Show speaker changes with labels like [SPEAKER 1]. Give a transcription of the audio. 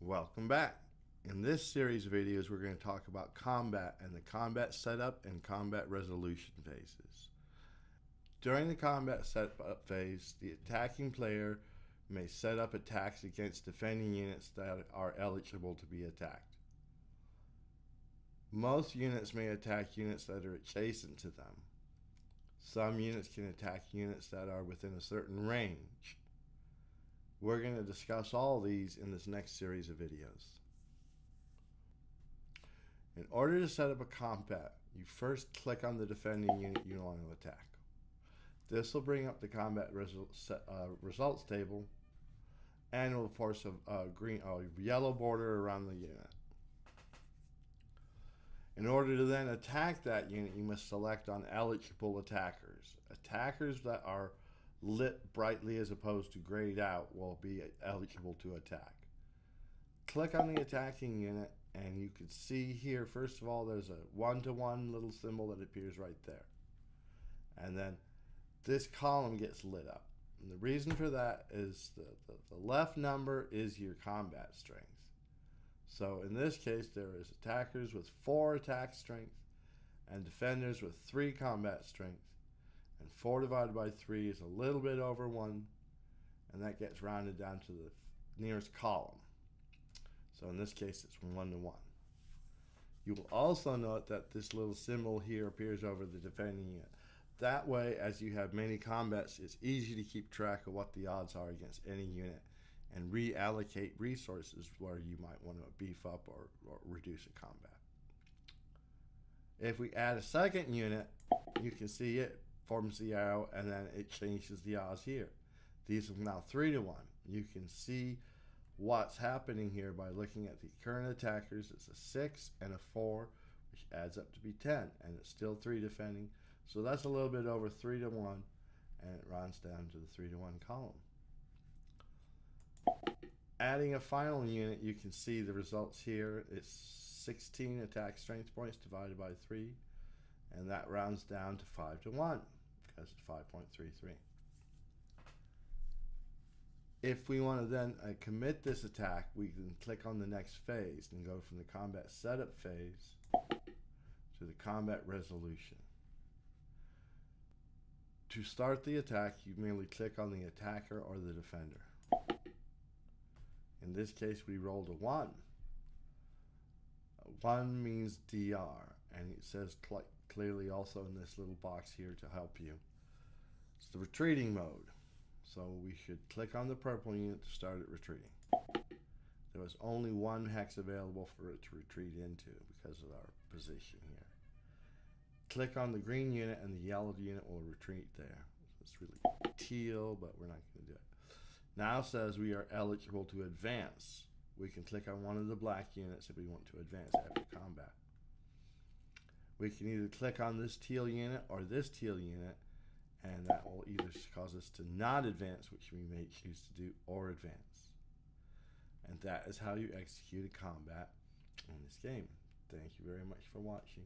[SPEAKER 1] Welcome back. In this series of videos, we're going to talk about combat and the combat setup and combat resolution phases. During the combat setup phase, the attacking player may set up attacks against defending units that are eligible to be attacked. Most units may attack units that are adjacent to them. Some units can attack units that are within a certain range. We're going to discuss all these in this next series of videos. In order to set up a combat, you first click on the defending unit you want to attack. This will bring up the combat results table and will force a yellow border around the unit. In order to then attack that unit, you must select on eligible attackers. Attackers that are lit brightly as opposed to grayed out will be eligible to attack. Click on the attacking unit and you can see here, first of all, there's a 1-to-1 little symbol that appears right there. And then this column gets lit up. And the reason for that is the left number is your combat strength. So in this case, there is attackers with 4 attack strength and defenders with 3 combat strength. And 4 divided by 3 is a little bit over 1, and that gets rounded down to the nearest column. So in this case, it's 1-to-1. You will also note that this little symbol here appears over the defending unit. That way, as you have many combats, it's easy to keep track of what the odds are against any unit and reallocate resources where you might want to beef up or reduce a combat. If we add a second unit, you can see it forms the arrow and then it changes the odds here. These are now 3-to-1. You can see what's happening here by looking at the current attackers. It's a 6 and a 4, which adds up to be 10, and it's still 3 defending. So that's a little bit over 3-to-1, and it runs down to the 3-to-1 column. Adding a final unit, you can see the results here. It's 16 attack strength points divided by 3, and that rounds down to 5-to-1 because it's 5.33. If we want to then commit this attack, we can click on the next phase and go from the combat setup phase to the combat resolution. To start the attack, you merely click on the attacker or the defender. In this case, we rolled a 1. 1 means DR, and it says clearly also in this little box here to help you. It's the retreating mode. So we should click on the purple unit to start it retreating. There was only 1 hex available for it to retreat into because of our position here. Click on the green unit and the yellow unit will retreat there. It's really teal, but we're not going to do it. Now it says we are eligible to advance. We can click on one of the black units if we want to advance after combat. We can either click on this teal unit or this teal unit, and that will either cause us to not advance, which we may choose to do, or advance. And that is how you execute a combat in this game. Thank you very much for watching.